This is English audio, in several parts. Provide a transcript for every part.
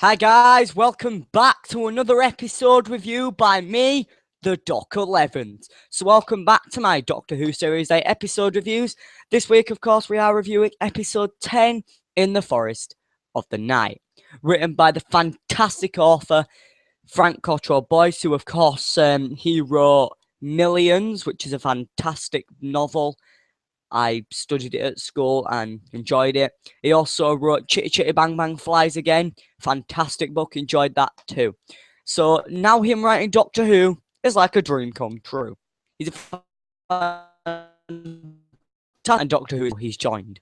Hi guys, welcome back to another episode review by me, the Doc 11th. So welcome back to my Doctor Who Series 8 episode reviews. This week, of course, we are reviewing episode 10, In the Forest of the Night, written by the fantastic author Frank Cottrell Boyce, who, of course, he wrote Millions, which is a fantastic novel. I studied it at school and enjoyed it. He also wrote Chitty Chitty Bang Bang Flies Again. Fantastic book, enjoyed that too. So now him writing Doctor Who is like a dream come true. He's a and Doctor Who he's joined.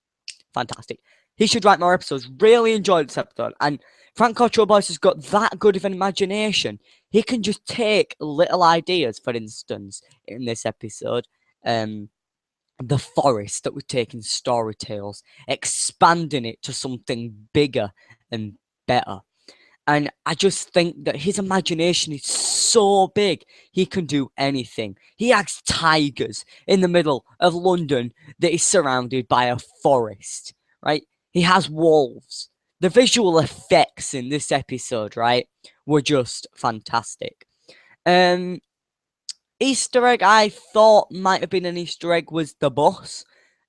Fantastic. He should write more episodes. Really enjoyed this episode. And Frank Cottrell Boyce has got that good of an imagination. He can just take little ideas, for instance, in this episode. The forest that we're taking story tales, expanding it to something bigger and better. And I just think that his imagination is so big, he can do anything. He has tigers in the middle of London that is surrounded by a forest, right? He has wolves. The visual effects in this episode, right, were just fantastic. Easter egg I thought might have been an Easter egg was the bus.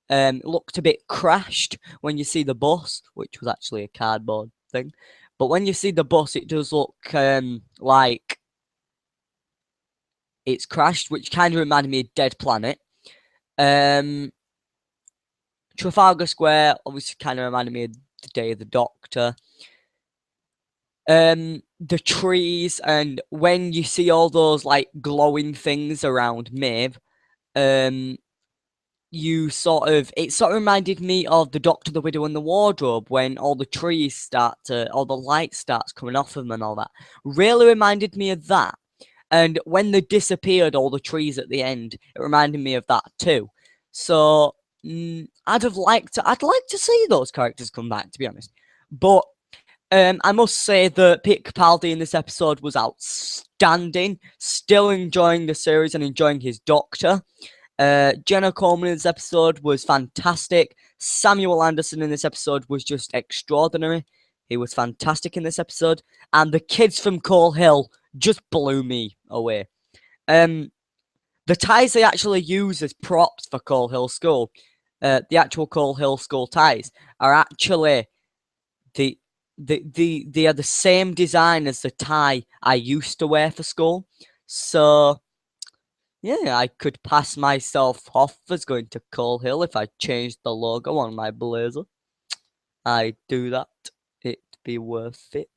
It looked a bit crashed when you see the bus, which was actually a cardboard thing. But when you see the bus, it does look like it's crashed, which kind of reminded me of Dead Planet. Trafalgar Square obviously kind of reminded me of the Day of the Doctor. The trees, and when you see all those like glowing things around Maeve, it sort of reminded me of the Doctor, the Widow, and the Wardrobe when all the trees all the light starts coming off them and all that. Really reminded me of that. And when they disappeared, all the trees at the end, it reminded me of that too. So I'd like to see those characters come back, to be honest. But I must say that Peter Capaldi in this episode was outstanding. Still enjoying the series and enjoying his Doctor. Jenna Coleman in this episode was fantastic. Samuel Anderson in this episode was just extraordinary. He was fantastic in this episode. And the kids from Coal Hill just blew me away. The ties they actually use as props for Coal Hill School, the actual Coal Hill School ties, are actually they are the same design as the tie I used to wear for school. So yeah, I could pass myself off as going to Coal Hill if I changed the logo on my blazer. I'd do that. It'd be worth it.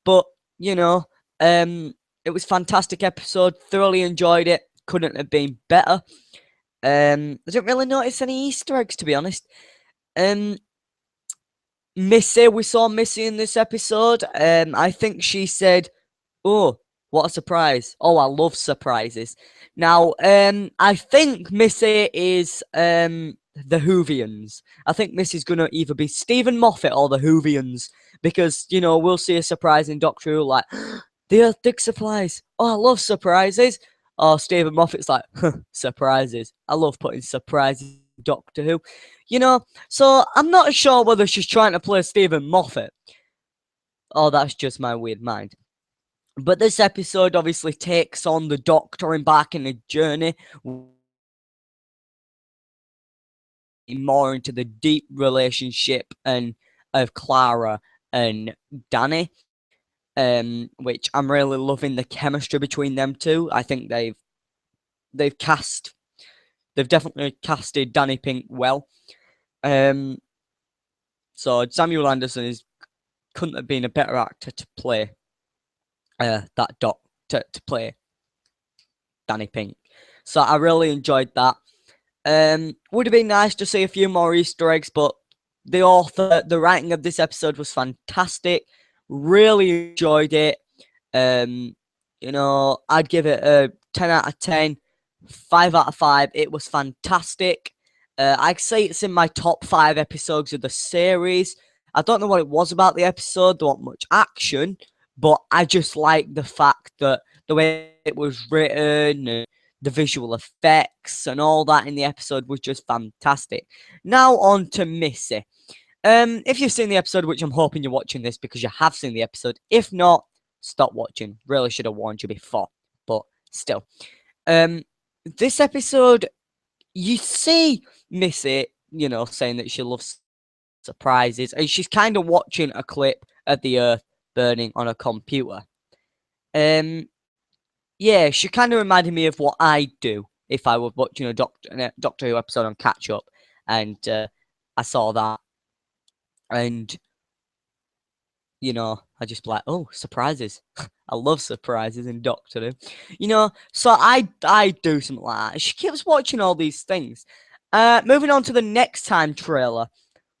But, it was fantastic episode. Thoroughly enjoyed it. Couldn't have been better. I didn't really notice any Easter eggs, to be honest. Missy, we saw Missy in this episode. I think she said, "Oh, what a surprise. Oh, I love surprises." Now, I think Missy is the Whovians. I think Missy's gonna either be Stephen Moffat or the Whovians, because we'll see a surprise in Doctor Who, like the Earth Dig surprise. Oh, I love surprises. Oh, Stephen Moffat's like, surprises. I love putting surprises in Doctor Who. So I'm not sure whether she's trying to play Stephen Moffat. Oh, that's just my weird mind. But this episode obviously takes on the Doctor embarking a journey more into the deep relationship of Clara and Danny, which I'm really loving the chemistry between them two. I think they've definitely casted Danny Pink well. So Samuel Anderson couldn't have been a better actor to play to play Danny Pink. So I really enjoyed that. Would have been nice to see a few more Easter eggs, but the writing of this episode was fantastic. Really enjoyed it. I'd give it a 10 out of 10, 5 out of 5. It was fantastic. I'd say it's in my top 5 episodes of the series. I don't know what it was about the episode. There wasn't much action, but I just like the fact that the way it was written, and the visual effects and all that in the episode was just fantastic. Now on to Missy. If you've seen the episode, which I'm hoping you're watching this because you have seen the episode. If not, stop watching. Really should have warned you before, but still. This episode, you see Missy, saying that she loves surprises, and she's kind of watching a clip of the Earth burning on a computer. Yeah, she kind of reminded me of what I'd do if I was watching a Doctor Who episode on catch up, and I saw that, and I just like, oh, surprises. I love surprises in Doctor Who. So I do something like that. She keeps watching all these things. Moving on to the next time trailer,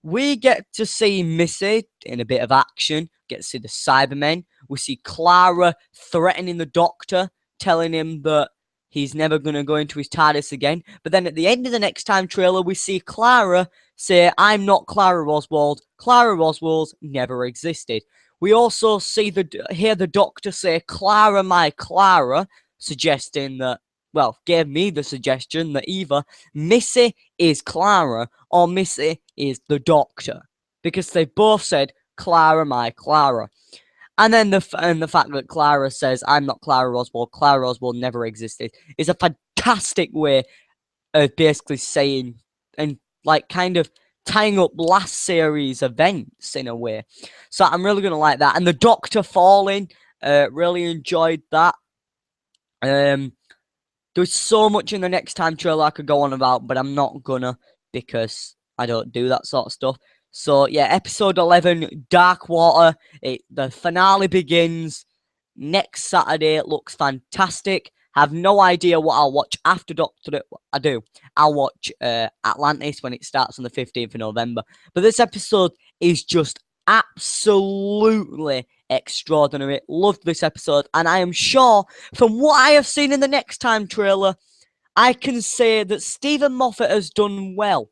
we get to see Missy in a bit of action, get to see the Cybermen. We see Clara threatening the Doctor, telling him that he's never going to go into his TARDIS again. But then at the end of the next time trailer, we see Clara say, I'm not Clara Oswald. Clara Oswald's never existed. We also hear the Doctor say, Clara, my Clara, suggesting that, gave me the suggestion that either Missy is Clara or Missy is the Doctor. Because they both said, Clara, my Clara. And then the fact that Clara says, I'm not Clara Oswald never existed, is a fantastic way of basically saying, and kind of tying up last series events in a way. So I'm really going to like that. And the Doctor falling, really enjoyed that. There's so much in the next time trailer I could go on about, but I'm not gonna because I don't do that sort of stuff. So yeah, episode 11, Dark Water. The finale begins next Saturday. It looks fantastic. Have no idea what I'll watch after Doctor Who. I do. I'll watch Atlantis when it starts on the 15th of November. But this episode is just absolutely extraordinary. Loved this episode, and I am sure from what I have seen in the next time trailer, I can say that Stephen Moffat has done well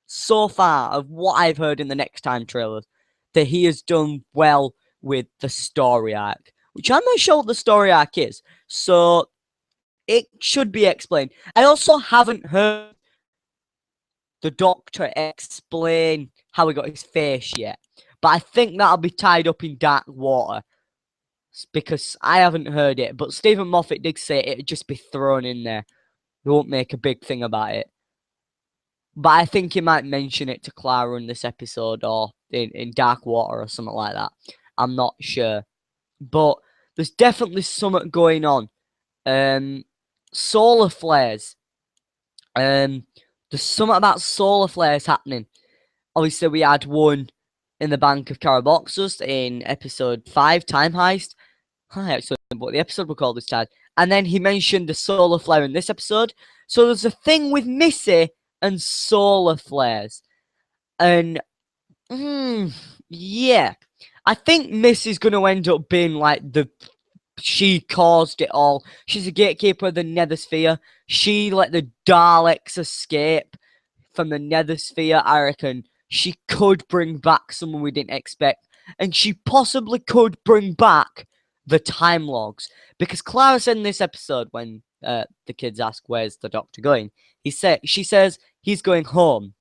so far of what I've heard in the next time trailers, that he has done well with the story arc, which I'm not sure what the story arc is, so it should be explained. I also haven't heard the Doctor explain how he got his face yet, but I think that'll be tied up in Dark Water, because I haven't heard it, but Stephen Moffat did say it'd just be thrown in there. He won't make a big thing about it. But I think he might mention it to Clara in this episode or in Dark Water or something like that. I'm not sure. But there's definitely something going on. Solar flares. There's something about solar flares happening. Obviously, we had one in the Bank of Caraboxus in episode 5, Time Heist. I actually remember what the episode was called this time. And then he mentioned the solar flare in this episode. So there's a thing with Missy and solar flares. And, yeah. I think Missy's going to end up being like she caused it all. She's a gatekeeper of the Nethersphere. She let the Daleks escape from the Nethersphere. I reckon she could bring back someone we didn't expect. And she possibly could bring back the time logs. Because Clara said in this episode, when the kids ask, where's the Doctor going? She says, he's going home.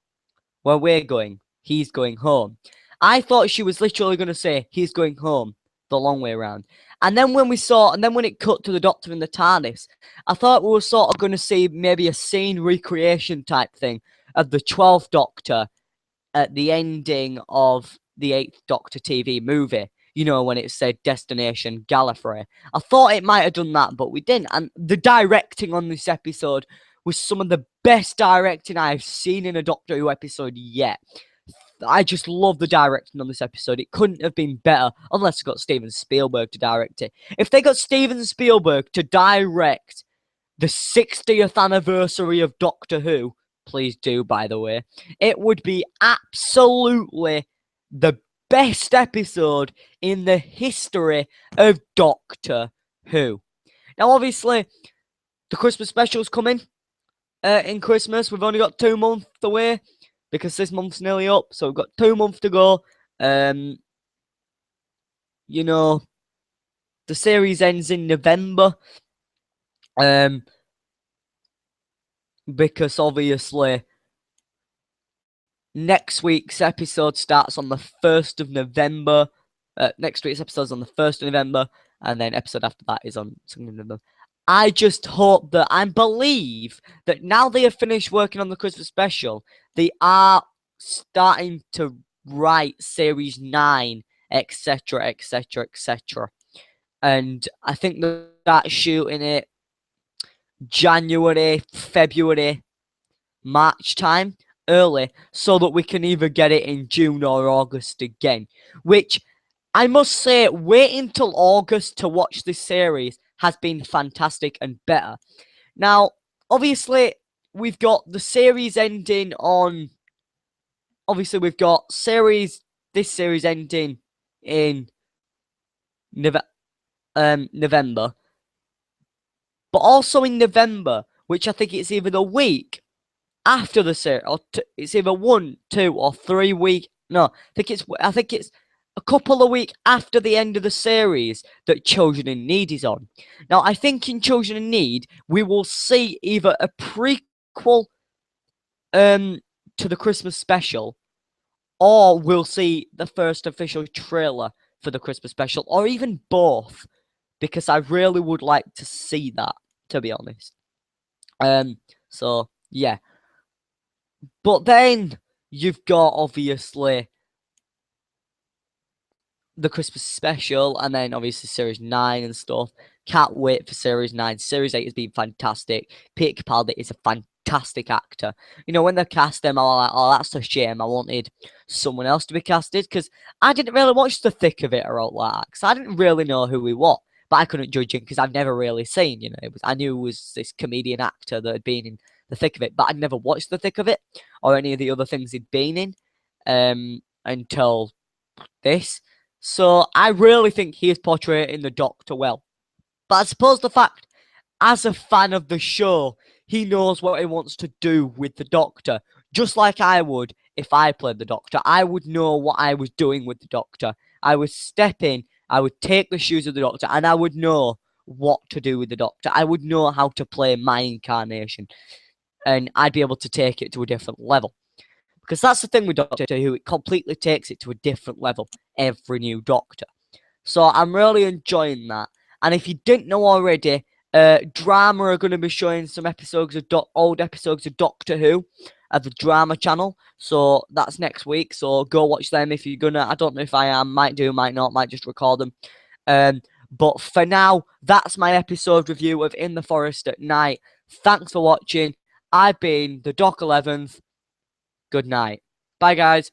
Where we're going, he's going home. I thought she was literally going to say, he's going home, the long way around. And then when it cut to the Doctor in the TARDIS, I thought we were sort of going to see maybe a scene recreation type thing of the 12th Doctor at the ending of the 8th Doctor TV movie. You know, when it said Destination Gallifrey. I thought it might have done that, but we didn't. And the directing on this episode was some of the best directing I've seen in a Doctor Who episode yet. I just love the directing on this episode. It couldn't have been better unless they got Steven Spielberg to direct it. If they got Steven Spielberg to direct the 60th anniversary of Doctor Who, please do, by the way, it would be absolutely the best episode in the history of Doctor Who. Now, obviously, the Christmas special's coming in Christmas. We've only got 2 months away because this month's nearly up, so we've got 2 months to go. You know, the series ends in November. Because obviously Next week's episode starts on the 1st of November. Next week's episode is on the 1st of November, and then episode after that is on 2nd of November. I just hope that and believe that now they have finished working on the Christmas special, they are starting to write Series 9, etc., etc., etc. And I think that shooting it January, February, March time early so that we can either get it in June or August again. Which I must say, waiting till August to watch this series has been fantastic and better. Now, obviously, we've got the series ending on. Obviously, we've got this series ending in November, but also in November, which I think it's either the week after the series, or it's either 1, 2, or 3 weeks. No, I think it's a couple of weeks after the end of the series that Children in Need is on. Now, I think in Children in Need we will see either a prequel to the Christmas special, or we'll see the first official trailer for the Christmas special, or even both, because I really would like to see that, to be honest. So yeah. But then you've got, obviously, the Christmas special, and then obviously Series 9 and stuff. Can't wait for Series 9. Series 8 has been fantastic. Peter Capaldi is a fantastic actor. You know, when they cast him, I was like, oh, that's a shame. I wanted someone else to be casted, because I didn't really watch the thick of it or all that, because I didn't really know who he was. But I couldn't judge him because I've never really seen, I knew it was this comedian actor that had been in the thick of it, but I'd never watched the thick of it or any of the other things he'd been in until this. So I really think he is portraying the Doctor well. But I suppose the fact, as a fan of the show, he knows what he wants to do with the Doctor. Just like I would if I played the Doctor. I would know what I was doing with the Doctor. I would step in, I would take the shoes of the Doctor, and I would know what to do with the Doctor. I would know how to play my incarnation. And I'd be able to take it to a different level. Because that's the thing with Doctor Who, it completely takes it to a different level every new Doctor. So I'm really enjoying that. And if you didn't know already, Drama are going to be showing some episodes of old episodes of Doctor Who at the Drama channel. So that's next week. So go watch them if you're gonna. I don't know if I am. Might do, might not. Might just record them. But for now, that's my episode review of In the Forest at Night. Thanks for watching. I've been the Doc 11th. Good night. Bye, guys.